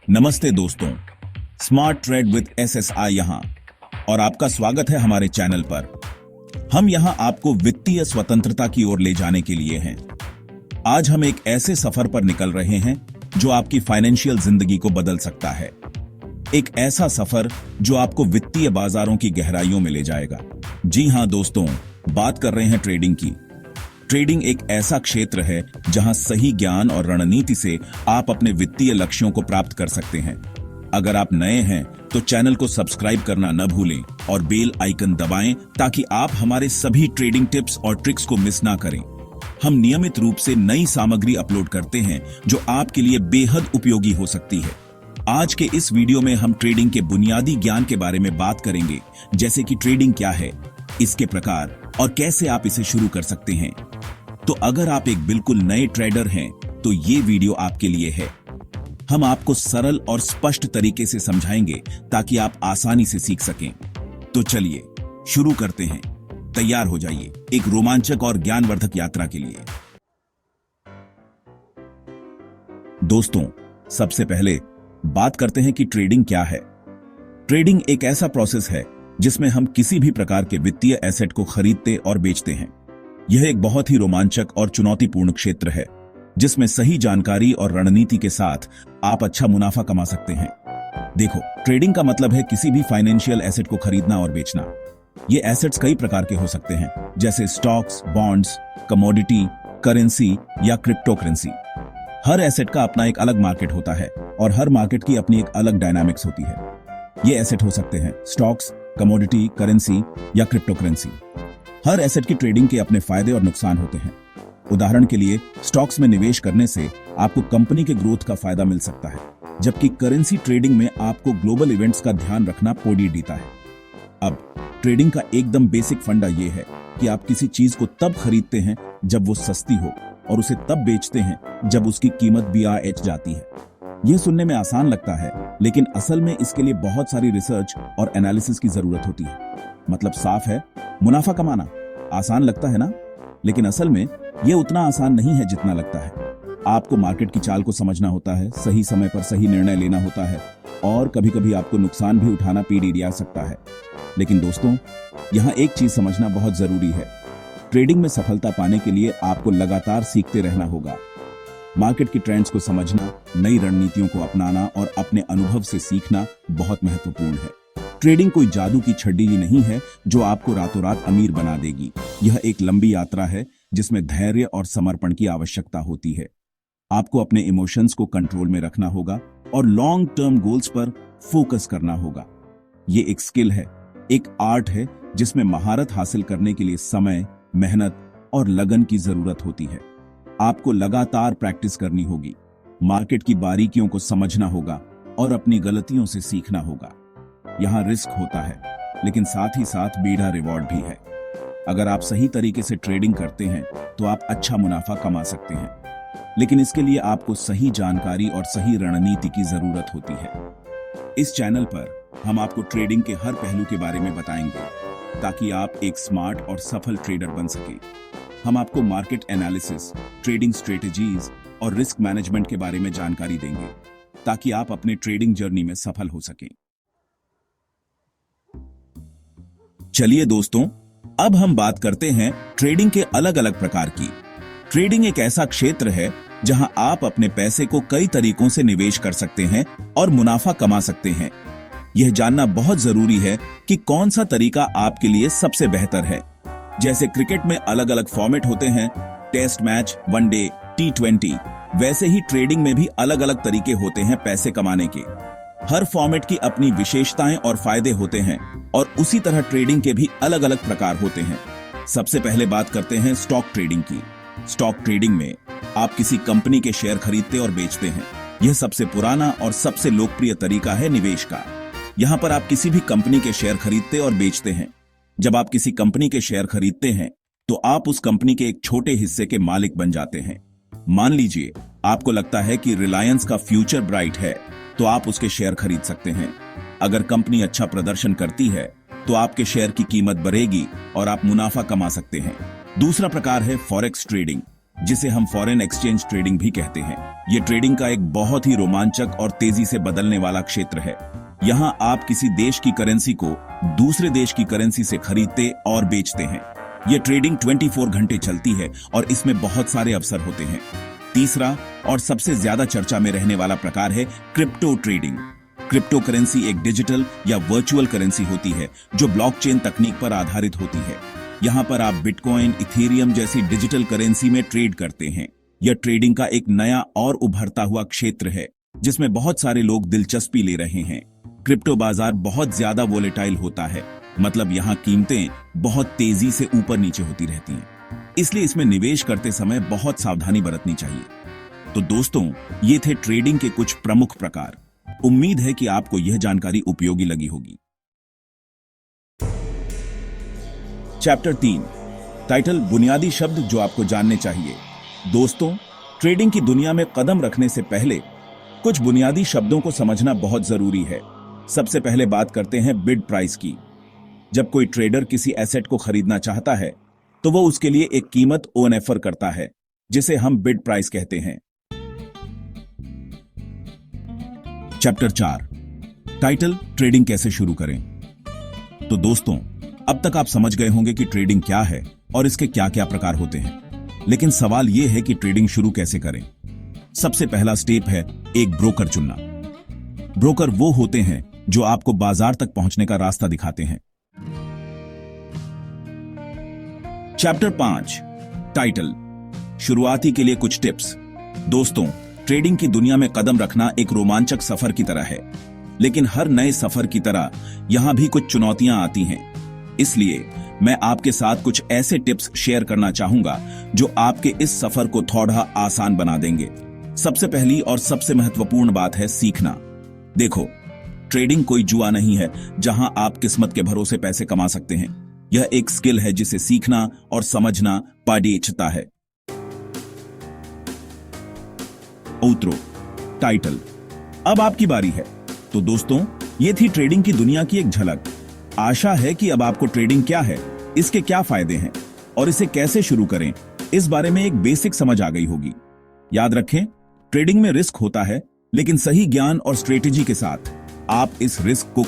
नमस्ते दोस्तों, smart trade with SSI यहां और आपका स्वागत है हमारे चैनल पर। हम यहां आपको वित्तीय स्वतंत्रता की ओर ले जाने के लिए हैं। आज हम एक ऐसे सफर पर निकल रहे हैं जो आपकी फाइनेंशियल जिंदगी को बदल सकता है। एक ऐसा सफर जो आपको वित्तीय बाजारों की गहराइयों में ले जाएगा। जी हां दोस्तों, बात कर रहे हैं ट्रेडिंग की। ट्रेडिंग एक ऐसा क्षेत्र है जहां सही ज्ञान और रणनीति से आप अपने वित्तीय लक्ष्यों को प्राप्त कर सकते हैं। अगर आप नए हैं तो चैनल को सब्सक्राइब करना न भूलें और बेल आइकन दबाएं ताकि आप हमारे सभी ट्रेडिंग टिप्स और ट्रिक्स को मिस ना करें। हम नियमित रूप से नई सामग्री अपलोड करते हैं जो आपके लिए बेहद उपयोगी हो सकती है। आज के इस वीडियो में हम ट्रेडिंग के बुनियादी ज्ञान के बारे में बात करेंगे, जैसे कि ट्रेडिंग क्या है, इसके प्रकार और कैसे आप इसे शुरू कर सकते हैं। तो अगर आप एक बिल्कुल नए ट्रेडर हैं तो ये वीडियो आपके लिए है। हम आपको सरल और स्पष्ट तरीके से समझाएंगे ताकि आप आसानी से सीख सकें। तो चलिए शुरू करते हैं। तैयार हो जाइए एक रोमांचक और ज्ञानवर्धक यात्रा के लिए। दोस्तों, सबसे पहले बात करते हैं कि ट्रेडिंग क्या है। ट्रेडिंग एक ऐसा प्रोसेस है जिसमें हम किसी भी प्रकार के वित्तीय एसेट को खरीदते और बेचते हैं। यह एक बहुत ही रोमांचक और चुनौतीपूर्ण क्षेत्र है जिसमें सही जानकारी और रणनीति के साथ आप अच्छा मुनाफा कमा सकते हैं। देखो, ट्रेडिंग का मतलब है किसी भी फाइनेंशियल एसेट को खरीदना और बेचना। ये एसेट्स कई प्रकार के हो सकते हैं, जैसे स्टॉक्स, बॉन्ड्स, कमोडिटी, करेंसी या क्रिप्टो करेंसी। हर एसेट का अपना एक अलग मार्केट होता है और हर मार्केट की अपनी एक अलग डायनामिक्स होती है। ये एसेट हो सकते हैं स्टॉक्स, कमोडिटी, करेंसी या क्रिप्टो करेंसी। हर एसेट की ट्रेडिंग के अपने फायदे और नुकसान होते हैं। उदाहरण के लिए, स्टॉक्स में निवेश करने से आपको कंपनी के ग्रोथ का फायदा मिल सकता है, जबकि करेंसी ट्रेडिंग में आपको ग्लोबल इवेंट्स का ध्यान रखना पड़ी देता है। अब ट्रेडिंग का एकदम बेसिक फंडा यह है कि आप किसी चीज को तब खरीदते हैं जब वो सस्ती हो और उसे तब बेचते हैं जब उसकी कीमत BRH जाती है। यह सुनने में आसान लगता है, लेकिन असल में इसके लिए बहुत सारी रिसर्च और एनालिसिस की जरूरत होती है। मतलब साफ है, मुनाफा कमाना आसान लगता है ना, लेकिन असल में यह उतना आसान नहीं है जितना लगता है। आपको मार्केट की चाल को समझना होता है, सही समय पर सही निर्णय लेना होता है और कभी-कभी आपको नुकसान भी उठाना पड़ सकता है। लेकिन दोस्तों, यहां एक चीज समझना बहुत जरूरी है। ट्रेडिंग में सफलता पाने के लिए आपको लगातार सीखते रहना होगा। मार्केट की ट्रेंड्स को समझना, नई रणनीतियों को अपनाना और अपने अनुभव से सीखना बहुत महत्वपूर्ण है। ट्रेडिंग कोई जादू की छड़ी ही नहीं है जो आपको रातों रात अमीर बना देगी। यह एक लंबी यात्रा है जिसमें धैर्य और समर्पण की आवश्यकता होती है। आपको अपने इमोशंस को कंट्रोल में रखना होगा और लॉन्ग टर्म गोल्स पर फोकस करना होगा। ये एक स्किल है, एक आर्ट है जिसमें महारत हासिल करने के लिए समय, मेहनत और लगन की जरूरत होती है। आपको लगातार प्रैक्टिस करनी होगी, मार्केट की बारीकियों को समझना होगा और अपनी गलतियों से सीखना होगा। यहां रिस्क होता है, लेकिन साथ ही साथ बेड़ा रिवॉर्ड भी है। अगर आप सही तरीके से ट्रेडिंग करते हैं तो आप अच्छा मुनाफा कमा सकते हैं, लेकिन इसके लिए आपको सही जानकारी और सही रणनीति की जरूरत होती है। इस चैनल पर हम आपको ट्रेडिंग के हर पहलू के बारे में बताएंगे ताकि आप एक स्मार्ट और सफल ट्रेडर बन सकें। हम आपको मार्केट एनालिसिस, ट्रेडिंग स्ट्रेटेजीज और रिस्क मैनेजमेंट के बारे में जानकारी देंगे ताकि आप अपने ट्रेडिंग जर्नी में सफल हो सकें। चलिए दोस्तों, अब हम बात करते हैं ट्रेडिंग के अलग अलग प्रकार की। ट्रेडिंग एक ऐसा क्षेत्र है जहां आप अपने पैसे को कई तरीकों से निवेश कर सकते हैं और मुनाफा कमा सकते हैं। यह जानना बहुत जरूरी है कि कौन सा तरीका आपके लिए सबसे बेहतर है। जैसे क्रिकेट में अलग अलग फॉर्मेट होते हैं, टेस्ट मैच, वनडे, T20, वैसे ही ट्रेडिंग में भी अलग अलग तरीके होते हैं पैसे कमाने के। हर फॉर्मेट की अपनी विशेषताएं और फायदे होते हैं और उसी तरह ट्रेडिंग के भी अलग अलग प्रकार होते हैं। सबसे पहले बात करते हैं स्टॉक ट्रेडिंग की। स्टॉक ट्रेडिंग में आप किसी कंपनी के शेयर खरीदते और बेचते हैं। यह सबसे पुराना और सबसे लोकप्रिय तरीका है निवेश का। यहां पर आप किसी भी कंपनी के शेयर खरीदते और बेचते हैं। जब आप किसी कंपनी के शेयर खरीदते हैं तो आप उस कंपनी के एक छोटे हिस्से के मालिक बन जाते हैं। मान लीजिए आपको लगता है कि रिलायंस का फ्यूचर ब्राइट है तो आप उसके शेयर खरीद सकते हैं। अगर कंपनी अच्छा प्रदर्शन करती है तो आपके शेयर की कीमत बढ़ेगी और आप मुनाफा कमा सकते हैं। दूसरा प्रकार है फॉरेक्स ट्रेडिंग। जिसे हम फॉरेन एक्सचेंज ट्रेडिंग भी कहते हैं। ये ट्रेडिंग का एक बहुत ही रोमांचक और तेजी से बदलने वाला क्षेत्र है। यहाँ आप किसी देश की करेंसी को दूसरे देश की करेंसी से खरीदते और बेचते हैं। ये ट्रेडिंग 24 घंटे चलती है और इसमें बहुत सारे अवसर होते हैं। तीसरा और सबसे ज्यादा चर्चा में रहने वाला प्रकार है क्रिप्टो ट्रेडिंग। क्रिप्टो करेंसी एक डिजिटल या वर्चुअल करेंसी होती है जो ब्लॉकचेन तकनीक पर आधारित होती है। यहाँ पर आप बिटकॉइन, इथेरियम जैसी डिजिटल करेंसी में ट्रेड करते हैं। यह ट्रेडिंग का एक नया और उभरता हुआ क्षेत्र है जिसमें बहुत सारे लोग दिलचस्पी ले रहे हैं। क्रिप्टो बाजार बहुत ज्यादा वोलेटाइल होता है, मतलब यहाँ कीमतें बहुत तेजी से ऊपर नीचे होती रहती हैं। इसलिए इसमें निवेश करते समय बहुत सावधानी बरतनी चाहिए। तो दोस्तों, ये थे ट्रेडिंग के कुछ प्रमुख प्रकार। उम्मीद है कि आपको यह जानकारी उपयोगी लगी होगी। चैप्टर 3, टाइटल, बुनियादी शब्द जो आपको जानने चाहिए। दोस्तों, ट्रेडिंग की दुनिया में कदम रखने से पहले कुछ बुनियादी शब्दों को समझना बहुत जरूरी है। सबसे पहले बात करते हैं बिड प्राइस की। जब कोई ट्रेडर किसी एसेट को खरीदना चाहता है तो वो उसके लिए एक कीमत ऑफर करता है जिसे हम बिड प्राइस कहते हैं। चैप्टर 4, टाइटल, ट्रेडिंग कैसे शुरू करें। तो दोस्तों, अब तक आप समझ गए होंगे कि ट्रेडिंग क्या है और इसके क्या क्या प्रकार होते हैं। लेकिन सवाल यह है कि ट्रेडिंग शुरू कैसे करें। सबसे पहला स्टेप है एक ब्रोकर चुनना। ब्रोकर वो होते हैं जो आपको बाजार तक पहुंचने का रास्ता दिखाते हैं। चैप्टर 5, टाइटल, शुरुआती के लिए कुछ टिप्स। दोस्तों, ट्रेडिंग की दुनिया में कदम रखना एक रोमांचक सफर की तरह है, लेकिन हर नए सफर की तरह यहां भी कुछ चुनौतियां आती हैं। इसलिए मैं आपके साथ कुछ ऐसे टिप्स शेयर करना चाहूंगा जो आपके इस सफर को थोड़ा आसान बना देंगे। सबसे पहली और सबसे महत्वपूर्ण बात है सीखना। देखो, ट्रेडिंग कोई जुआ नहीं है जहां आप किस्मत के भरोसे पैसे कमा सकते हैं। यह एक स्किल है जिसे सीखना और समझना पाडियचता है। outro, टाइटल, अब आपकी बारी है। तो दोस्तों, ये थी ट्रेडिंग की दुनिया की एक झलक। आशा है कि अब आपको ट्रेडिंग क्या है, इसके क्या फायदे हैं और इसे कैसे शुरू करें, इस बारे में एक बेसिक समझ आ गई होगी। याद रखें, ट्रेडिंग में रिस्क होता है, लेकिन सही ज्ञान और स्ट्रेटेजी के साथ आप इस रिस्क को